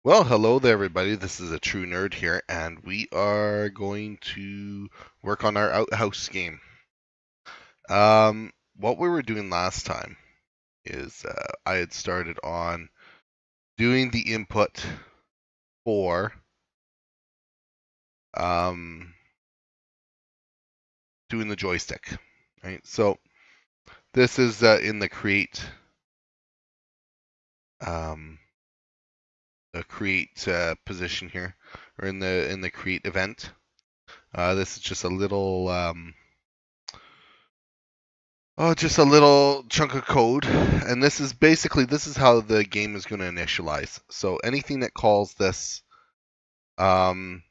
Well, hello there, everybody. This is a True Nerd here, and we are going to work on our Outhouse game. What we were doing last time is I had started on doing the input for doing the joystick, right? So this is in the create position here, or in the create event. This is just a little just a little chunk of code, and this is how the game is going to initialize. So anything that calls this, in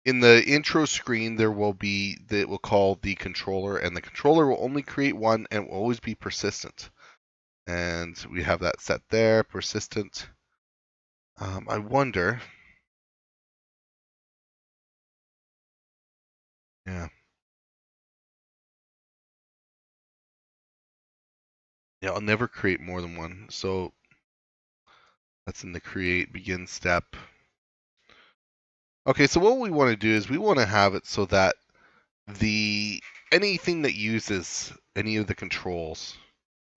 the intro screen, there will be that will call the controller, and the controller will only create one and will always be persistent. And we have that set there, persistent. I wonder, yeah, I'll never create more than one. So that's in the create begin step. Okay, so what we want to do is we want to have it so that anything that uses any of the controls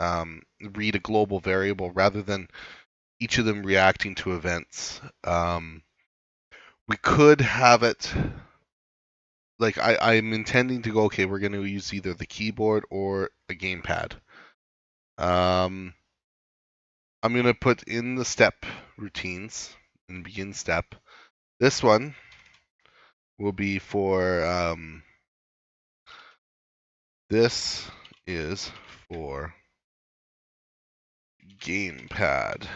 read a global variable rather than each of them reacting to events. We could have it like I'm intending to go, okay, we're going to use either the keyboard or a gamepad. I'm going to put in the step routines and begin step. This one will be for this is for gamepad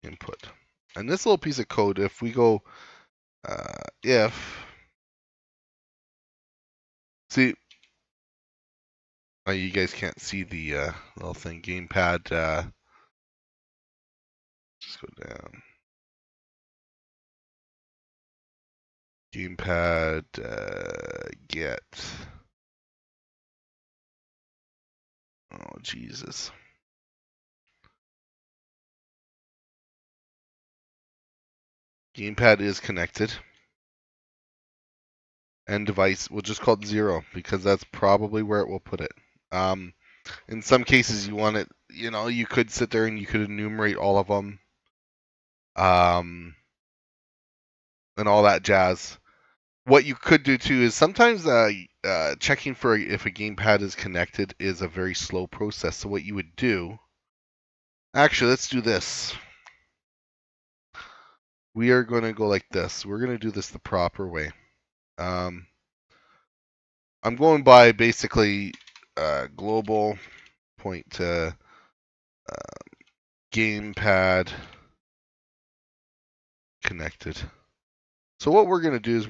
input. And this little piece of code, if we go see, you guys can't see the little thing, gamepad, just go down. Gamepad get. Oh, Jesus. Gamepad is connected. And device, we'll just call it 0 because that's probably where it will put it. In some cases, you want it, you could sit there and you could enumerate all of them, and all that jazz. What you could do too is sometimes checking for if a gamepad is connected is a very slow process. So what you would do, actually, let's do this. We are going to go like this. We're going to do this the proper way. I'm going by basically global point to gamepad connected. So what we're going to do is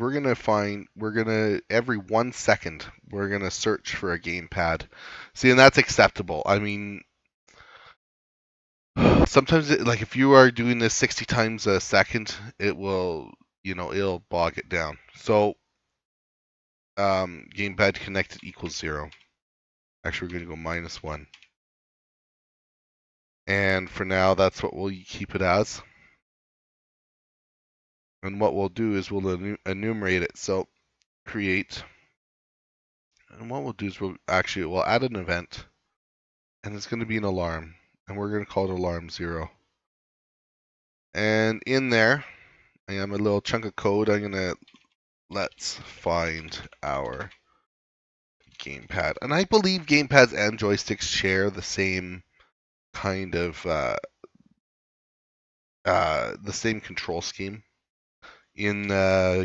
every 1 second, we're going to search for a gamepad. See, and that's acceptable. I mean, sometimes like if you are doing this 60 times a second, it will, it'll bog it down. So gamepad connected equals 0. Actually, we're going to go -1. And for now, that's what we'll keep it as. And what we'll do is we'll enumerate it. So create. And what we'll do is we'll add an event. And it's going to be an alarm. And we're going to call it alarm 0. And in there, I have a little chunk of code. I'm going to let's find our gamepad. And I believe gamepads and joysticks share the same kind of the same control scheme in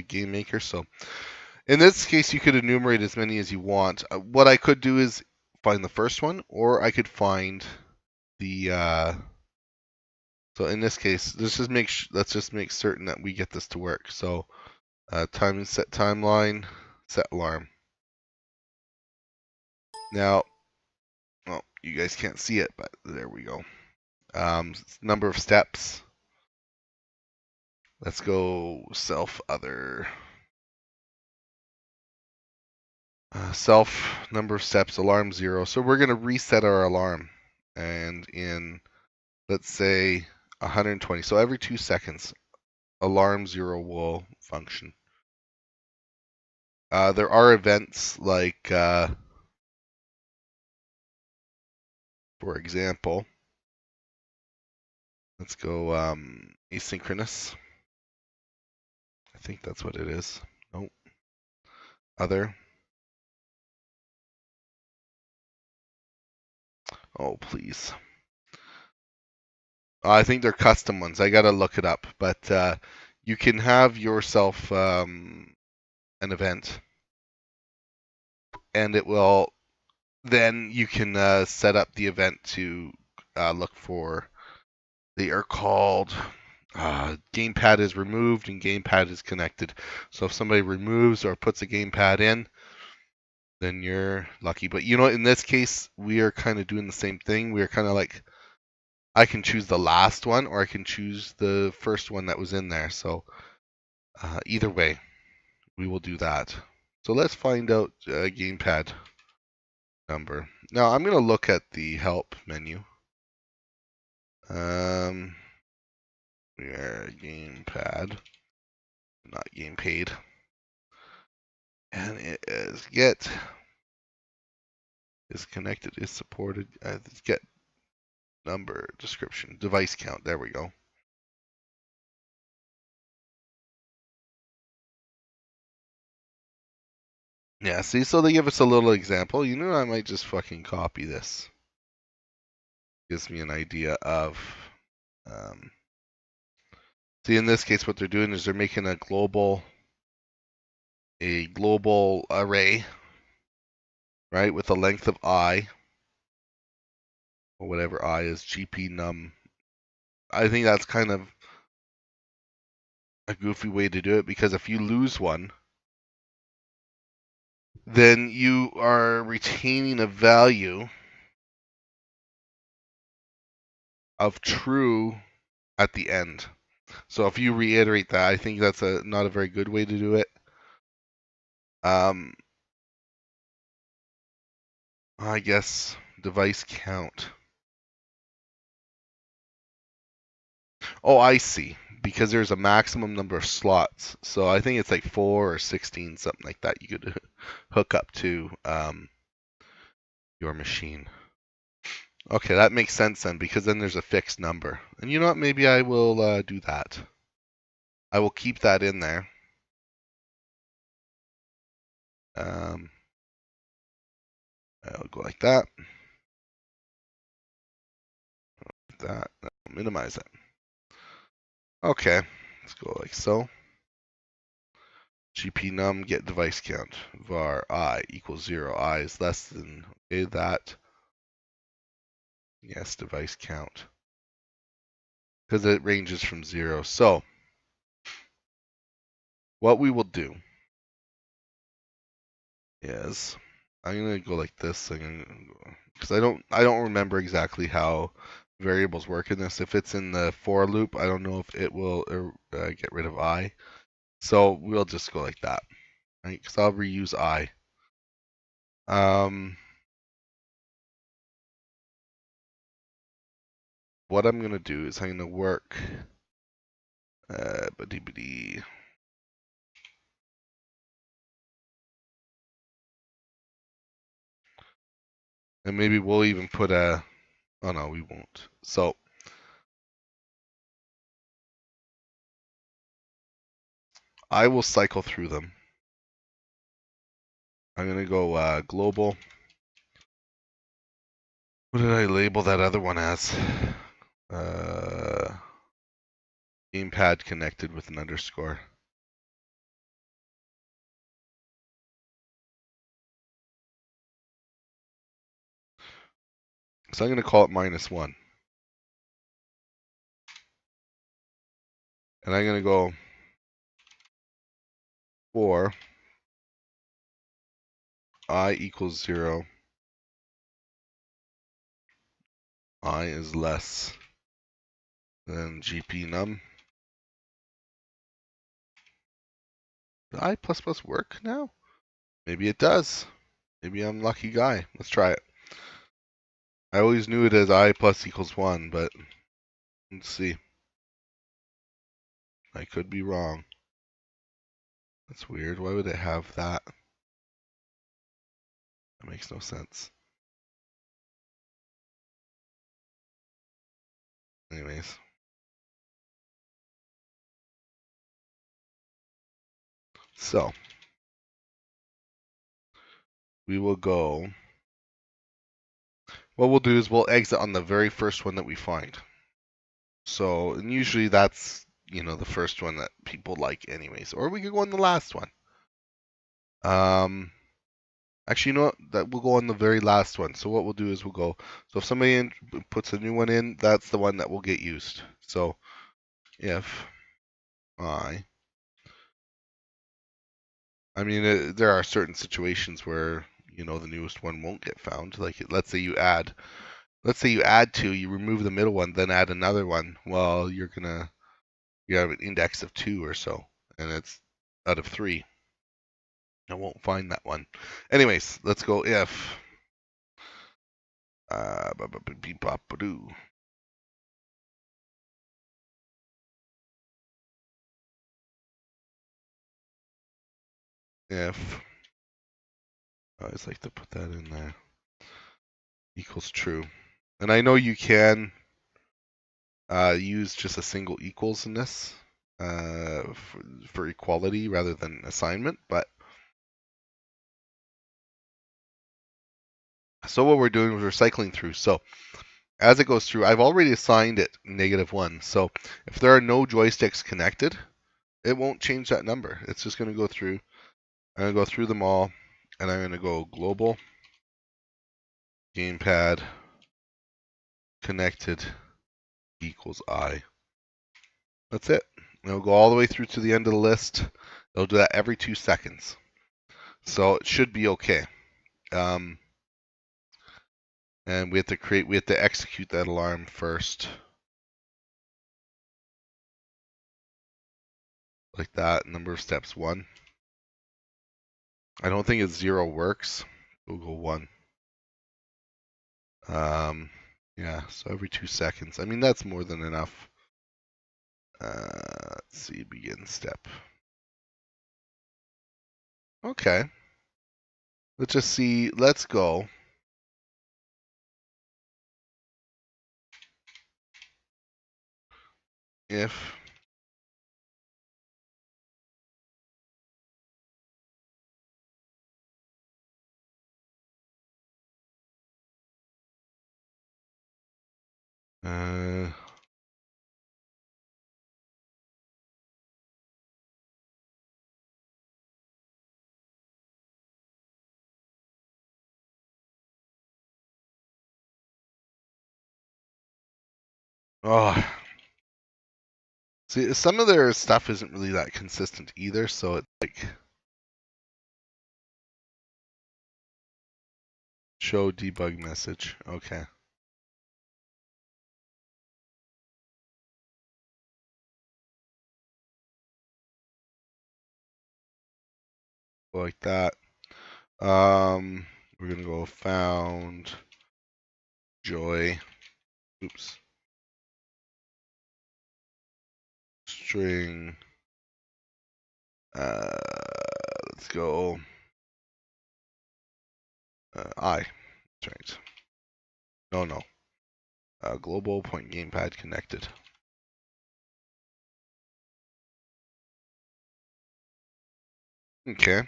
Game Maker. So in this case, you could enumerate as many as you want. What I could do is find the first one, or I could find the. So in this case, let's just make certain that we get this to work. So time set timeline, set alarm. Now, well, you guys can't see it, but there we go. Number of steps. Let's go self other. Self number of steps, alarm 0. So we're going to reset our alarm. And in, let's say, 120. So every 2 seconds, alarm 0 will function. There are events like, for example, let's go asynchronous. I think that's what it is. Nope. Other. Oh, please. I think they're custom ones. I gotta look it up, but you can have yourself an event, and it will. Then you can set up the event to look for. They are called gamepad is removed and gamepad is connected. So if somebody removes or puts a gamepad in, then you're lucky. But you know, in this case, we are kind of doing the same thing. We are kind of like, I can choose the last one or I can choose the first one that was in there. So either way, we will do that. So let's find out gamepad number. Now I'm going to look at the help menu. We are gamepad, not gamepad. And it is get is connected, is supported. Get number, description, device count. There we go. Yeah, see, so they give us a little example. You know, I might just fucking copy this. Gives me an idea of. See, in this case, what they're doing is they're making a global array, right, with a length of I, or whatever I is, GP num. I think that's kind of a goofy way to do it, because if you lose one, then you are retaining a value of true at the end. So if you reiterate that, I think that's not a very good way to do it. I guess device count. Oh, I see. Because there's a maximum number of slots. So I think it's like 4 or 16, something like that, you could hook up to your machine. Okay, that makes sense then, because then there's a fixed number. And you know what? Maybe I will do that. I will keep that in there. I'll go like that. That. I'll minimize it. Okay, let's go like so. GP num get device count var I equals 0. I is less than, okay, that. Yes, device count. Because it ranges from 0. So what we will do is I'm gonna go like this, because I don't remember exactly how variables work in this. If it's in the for loop, I don't know if it will get rid of I. So we'll just go like that, right? Because I'll reuse I. What I'm gonna do is I'm gonna work and maybe we'll even put a, oh no, we won't. So I will cycle through them. I'm gonna go global. What did I label that other one as? Gamepad connected with an underscore. So I'm going to call it -1. And I'm going to go for I equals 0. I is less than GP num. Does I++ work now? Maybe it does. Maybe I'm a lucky guy. Let's try it. I always knew it as I plus equals 1, but let's see. I could be wrong. That's weird. Why would it have that? That makes no sense. Anyways. So, we will go. What we'll do is we'll exit on the very first one that we find. So, and usually that's, the first one that people like anyways. Or we could go on the last one. Actually, you know what? That we'll go on the very last one. So what we'll do is we'll go. So if somebody puts a new one in, that's the one that will get used. So if I mean, there are certain situations where the newest one won't get found. Like let's say you add two, you remove the middle one, then add another one. Well, you have an index of 2 or so, and it's out of 3. I won't find that one. Anyways, let's go if if I always like to put that in there. Equals true. And I know you can use just a single equals in this for equality rather than assignment, but so what we're doing is we're cycling through. So as it goes through, I've already assigned it -1. So if there are no joysticks connected, it won't change that number. It's just going to go through. I'm going to go through them all, and I'm going to go global gamepad connected equals I. That's it. It'll go all the way through to the end of the list. It'll do that every 2 seconds. So it should be okay. And we have to execute that alarm first. Like that, number of steps 1. I don't think it's 0 works. We'll go 1. Yeah, so every 2 seconds. I mean, that's more than enough. Let's see, begin step. Okay. Let's just see, let's go. If oh, see, some of their stuff isn't really that consistent either, so it's like show debug message. Okay. Like that. We're gonna go found joy. Oops. String. Let's go. I. That's right. No. Global point gamepad connected. Okay.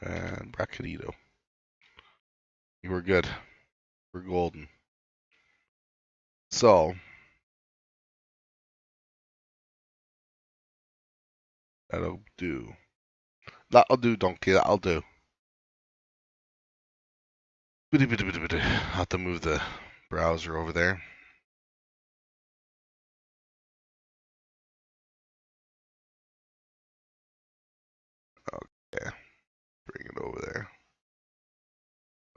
And bracketito. We're good. We're golden. So that'll do. That'll do, donkey. That'll do. I'll have to move the browser over there. Okay. Bring it over there.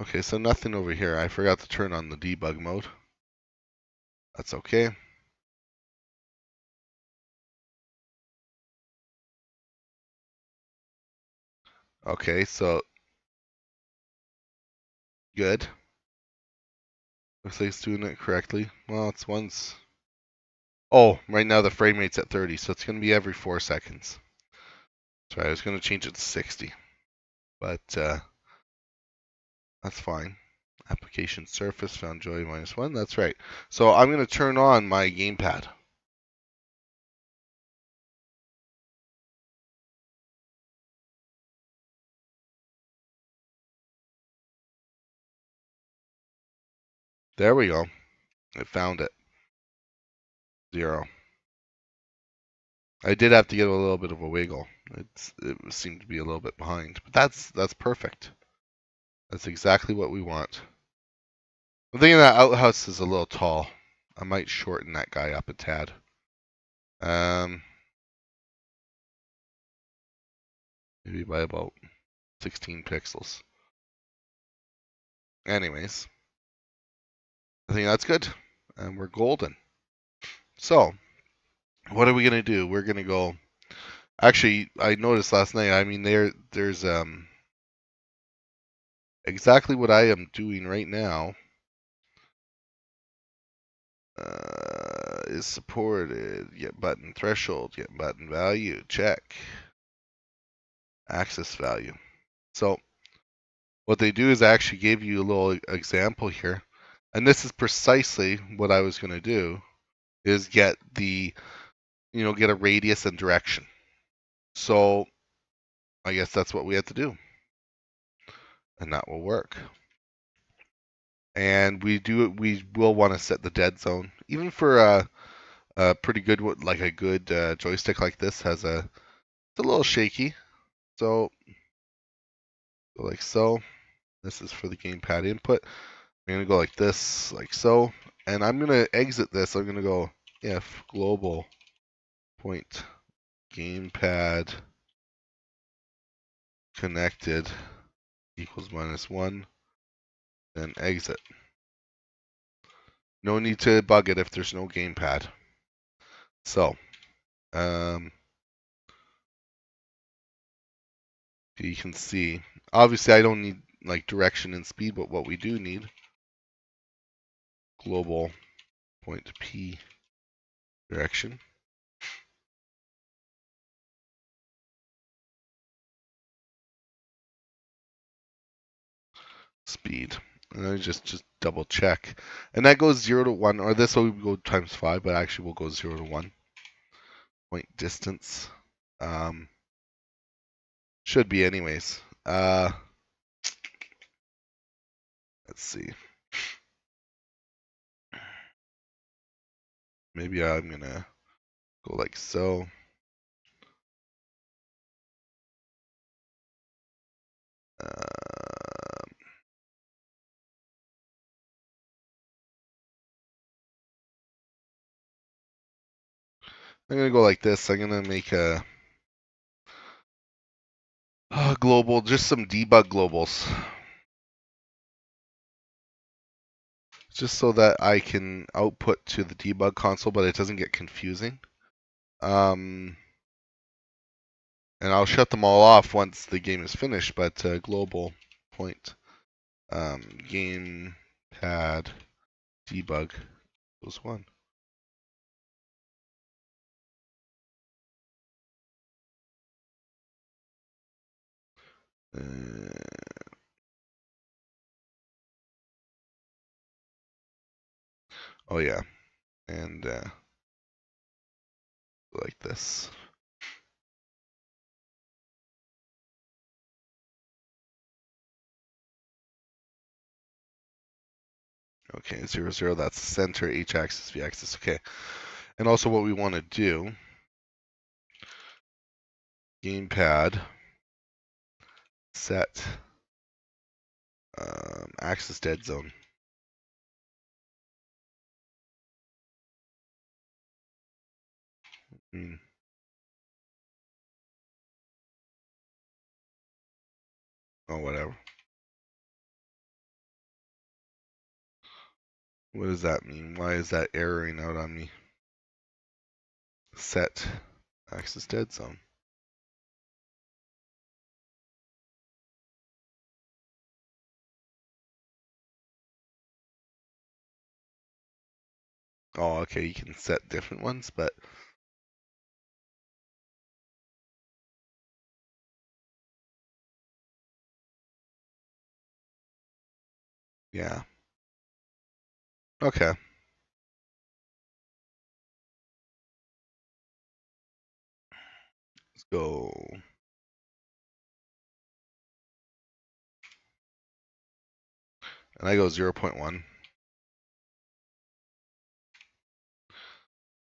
Okay, so nothing over here. I forgot to turn on the debug mode. That's okay. Okay, so good. Looks like it's doing it correctly. Well, it's once. Oh, right now the frame rate's at 30, so it's going to be every 4 seconds. Sorry, I was going to change it to 60, but that's fine. Application surface found joy -1. That's right. So I'm going to turn on my gamepad. There we go. I found it. 0. I did have to get a little bit of a wiggle. It seemed to be a little bit behind, but that's perfect. That's exactly what we want. I'm thinking that outhouse is a little tall. I might shorten that guy up a tad. Maybe by about 16 pixels. Anyways, I think that's good, and we're golden. So, what are we gonna do? We're gonna go. Actually, I noticed last night. I mean, there's exactly what I am doing right now. Is supported. Get button threshold. Get button value. Check. Access value. So what they do is I actually gave you a little example here, and this is precisely what I was going to do. Is get the get a radius and direction. So I guess that's what we have to do, and that will work. And we will want to set the dead zone, even for a pretty good like a good joystick like this it's a little shaky. So like so. This is for the gamepad input. I'm going to go like this, like so. And I'm going to exit this. I'm going to go if global point gamepad connected equals -1, then exit. No need to bug it if there's no gamepad. So, you can see, obviously I don't need like direction and speed, but what we do need, global point P direction. Speed. And I just double check. And that goes 0 to 1, or this will go times 5, but actually we'll go 0 to 1. Point distance. Should be anyways. Let's see. Maybe I'm gonna go like so. I'm gonna go like this. I'm gonna make a global, just some debug globals. Just so that I can output to the debug console, but it doesn't get confusing. And I'll shut them all off once the game is finished, but global point gamepad debug equals 1. Oh yeah, and like this. Okay, 0, 0, that's center, h-axis, v-axis, okay. And also what we want to do, gamepad set axis dead zone. Oh, whatever. What does that mean? Why is that erroring out on me? Set axis dead zone. Oh, okay, you can set different ones, but yeah. Okay. Let's go. And I go 0.1.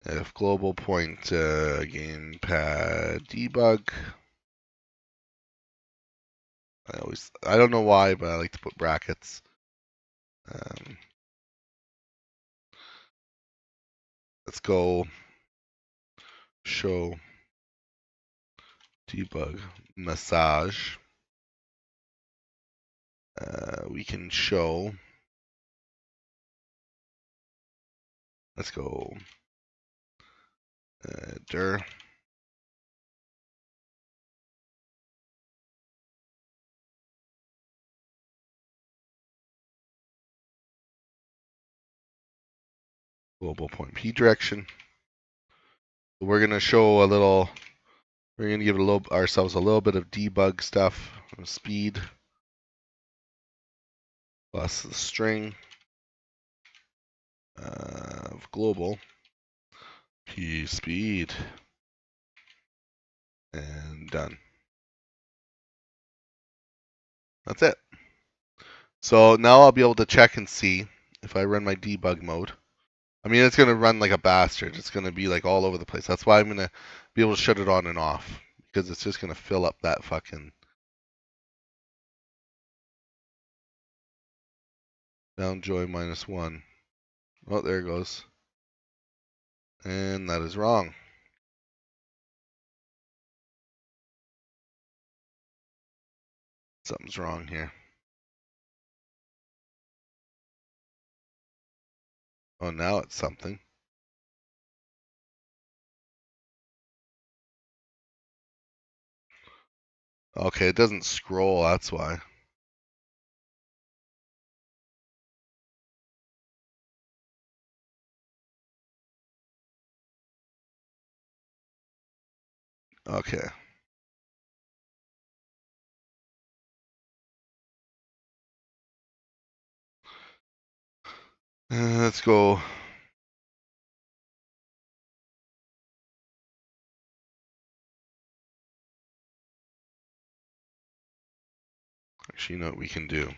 If global point gamepad debug. I don't know why, but I like to put brackets. Let's go show debug massage. We can show. Let's go dir. Global point P direction. We're gonna show a little. We're gonna give ourselves a little bit of debug stuff. Speed plus the string of global P speed, and done. That's it. So now I'll be able to check and see if I run my debug mode. I mean, it's going to run like a bastard. It's going to be like all over the place. That's why I'm going to be able to shut it on and off, because it's just going to fill up that fucking down joy -1. Oh, there it goes. And that is wrong. Something's wrong here. Oh, now it's something. Okay, it doesn't scroll, that's why. Okay. Let's go. Actually, you know what we can do?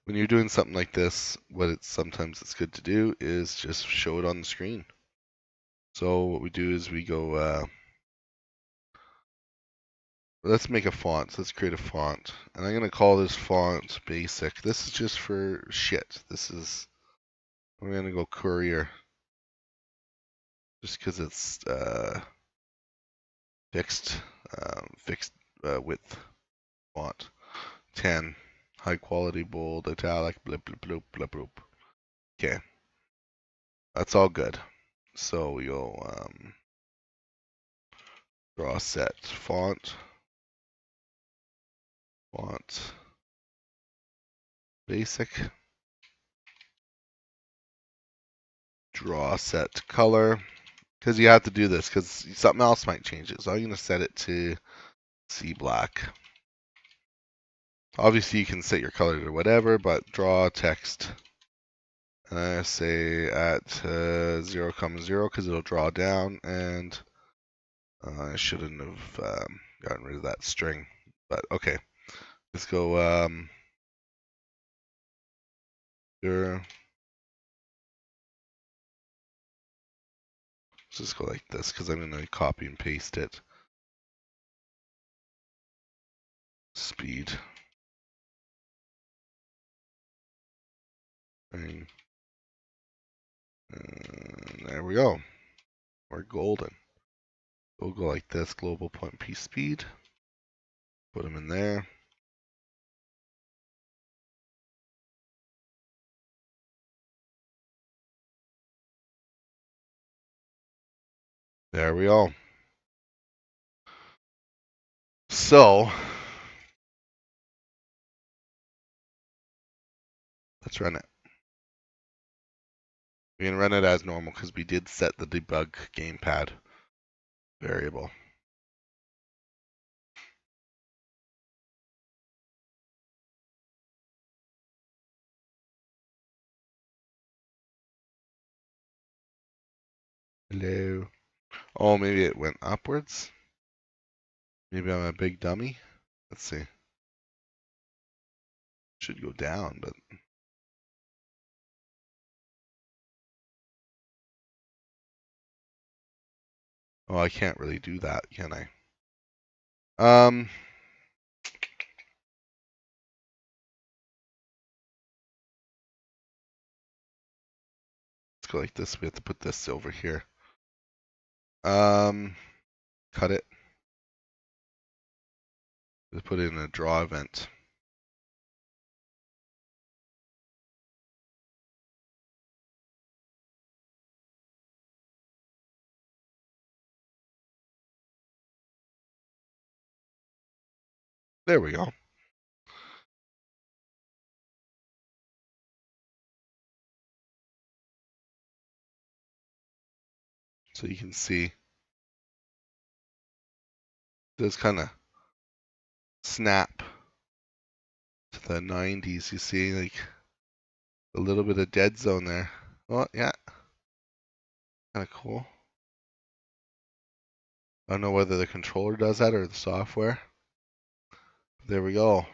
When you're doing something like this, sometimes it's good to do is just show it on the screen. So what we do is we go, let's make a font. So let's create a font. And I'm going to call this font basic. This is just for shit. I'm going to go courier. Just because it's fixed width font. 10. High quality, bold, italic, blip, blip, bloop, blip, bloop. Okay. That's all good. So we go draw set font basic, draw set color, because you have to do this because something else might change it. So I'm going to set it to sea black. Obviously you can set your color to whatever, but draw text. And I say at 0, 0 because it'll draw down, and I shouldn't have gotten rid of that string, but okay. Let's go here. Let's just go like this because I'm going to copy and paste it. Speed. And there we go. We're golden. We'll go like this, global point P speed. Put them in there. There we go. So, let's run it. We can run it as normal because we did set the debug gamepad variable. Hello. Oh, maybe it went upwards? Maybe I'm a big dummy? Let's see. Should go down, but... Oh, I can't really do that, can I? Let's go like this. We have to put this over here. Cut it. Let's put it in a draw event. There we go. So you can see this kind of snap to the 90s. You see like a little bit of dead zone there. Oh, yeah. Kind of cool. I don't know whether the controller does that or the software. There we go. I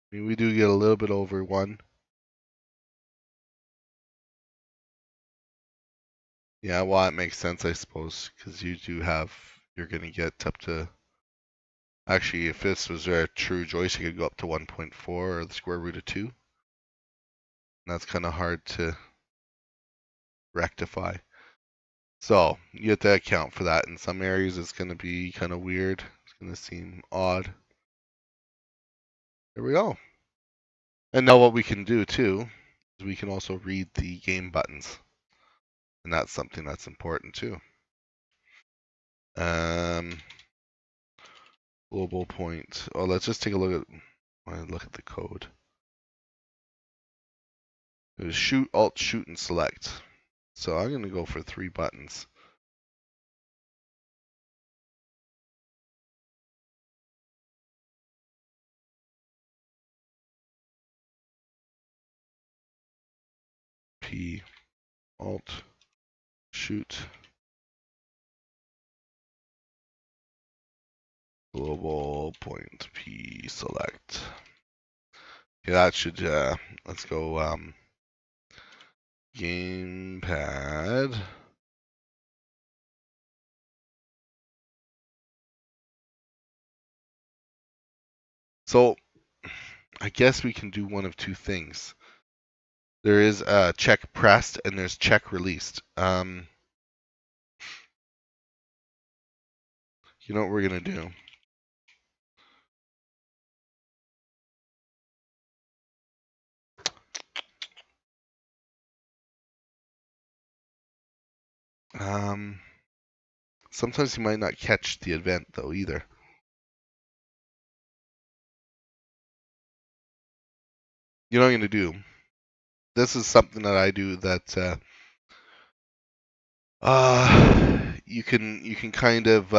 mean, we do get a little bit over 1. Yeah, well, it makes sense, I suppose, because you're going to get up to, actually, if this was a true joystick, it could go up to 1.4 or the square root of 2. And that's kind of hard to rectify. So, you have to account for that. In some areas, it's going to be kind of weird. It's going to seem odd. There we go. And now what we can do, too, is we can also read the game buttons. And that's something that's important, too. Global point. Oh, let's just take a look at the code. It was shoot, alt, shoot, and select. So I'm going to go for 3 buttons. P, alt, shoot, global point, P, select. Okay, that should, let's go, gamepad. So, I guess we can do one of 2 things. There is check pressed and there's check released. You know what we're gonna do? Sometimes you might not catch the event though either. You know what I'm gonna do? This is something that I do that you can kind of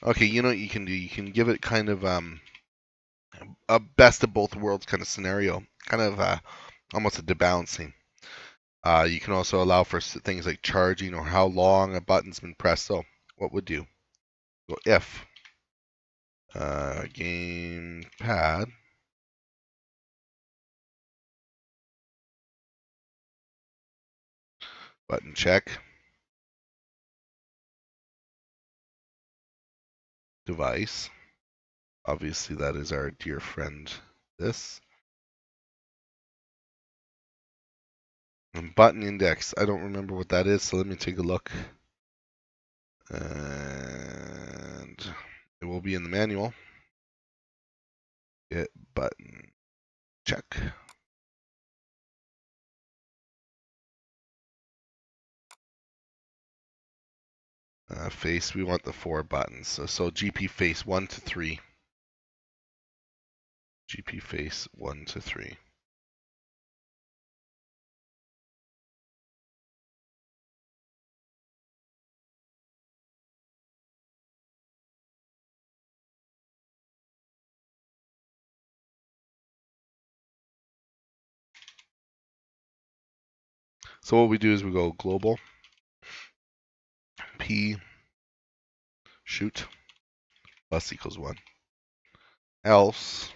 okay, you know what you can do? You can give it kind of a best of both worlds kind of scenario, kind of almost a debalancing. You can also allow for things like charging or how long a button's been pressed. So what would do? Go if gamepad button check device. Obviously, that is our dear friend. This and button index. I don't remember what that is, so let me take a look. And it will be in the manual. Get button check. Face, we want the 4 buttons. So GP face 1 to 3. GP face 1 to 3. So what we do is we go global P shoot plus equals 1. Else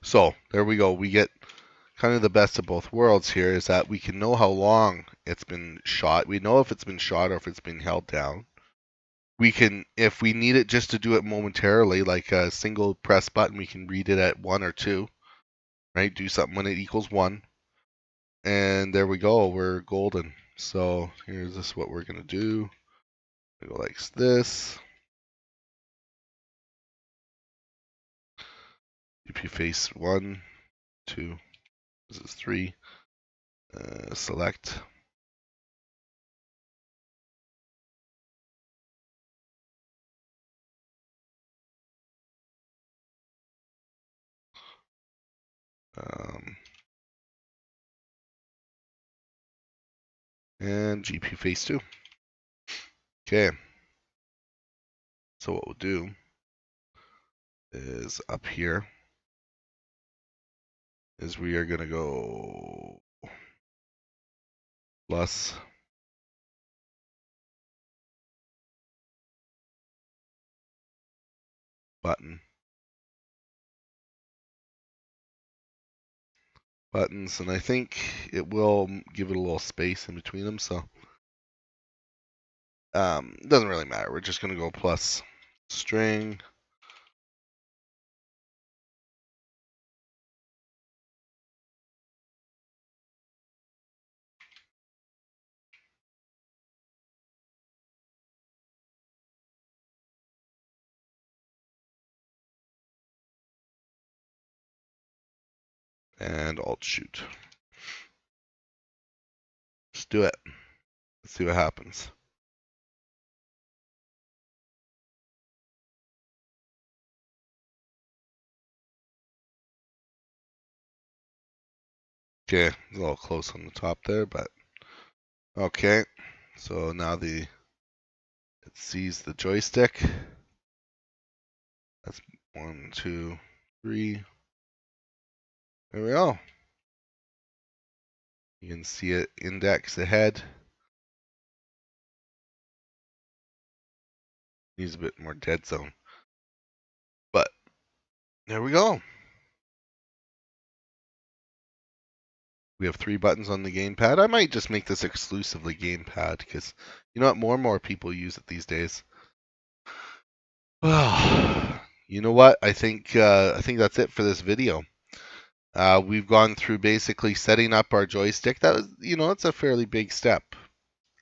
so there we go. We get kind of the best of both worlds here is that we can know how long it's been shot. We know if it's been shot or if it's been held down. We can, if we need it just to do it momentarily, like a single press button, we can read it at 1 or 2, right? Do something when it equals 1. And there we go, we're golden. So here's this what we're gonna do. We go like this. GP face 1, 2, this is 3. Select. And GP face 2. Okay. So what we'll do is up here is we are gonna go plus button. Buttons, and I think it will give it a little space in between them, so it doesn't really matter. We're just gonna go plus string and alt shoot. Let's do it. Let's see what happens. Okay, a little close on the top there, but okay. So now it sees the joystick. That's 1, 2, 3. There we go. You can see it index ahead. Needs a bit more dead zone. But there we go. We have 3 buttons on the gamepad. I might just make this exclusively gamepad because you know what? More and more people use it these days. Well, you know what? I think that's it for this video. We've gone through basically setting up our joystick. That was, it's a fairly big step.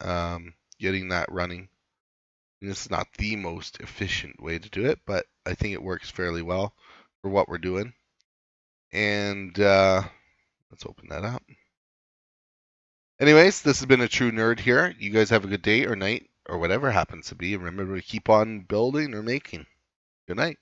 Getting that running. And this is not the most efficient way to do it, but I think it works fairly well for what we're doing. And let's open that up. Anyways, this has been a true nerd here. You guys have a good day or night or whatever happens to be. And remember to keep on building or making. Good night.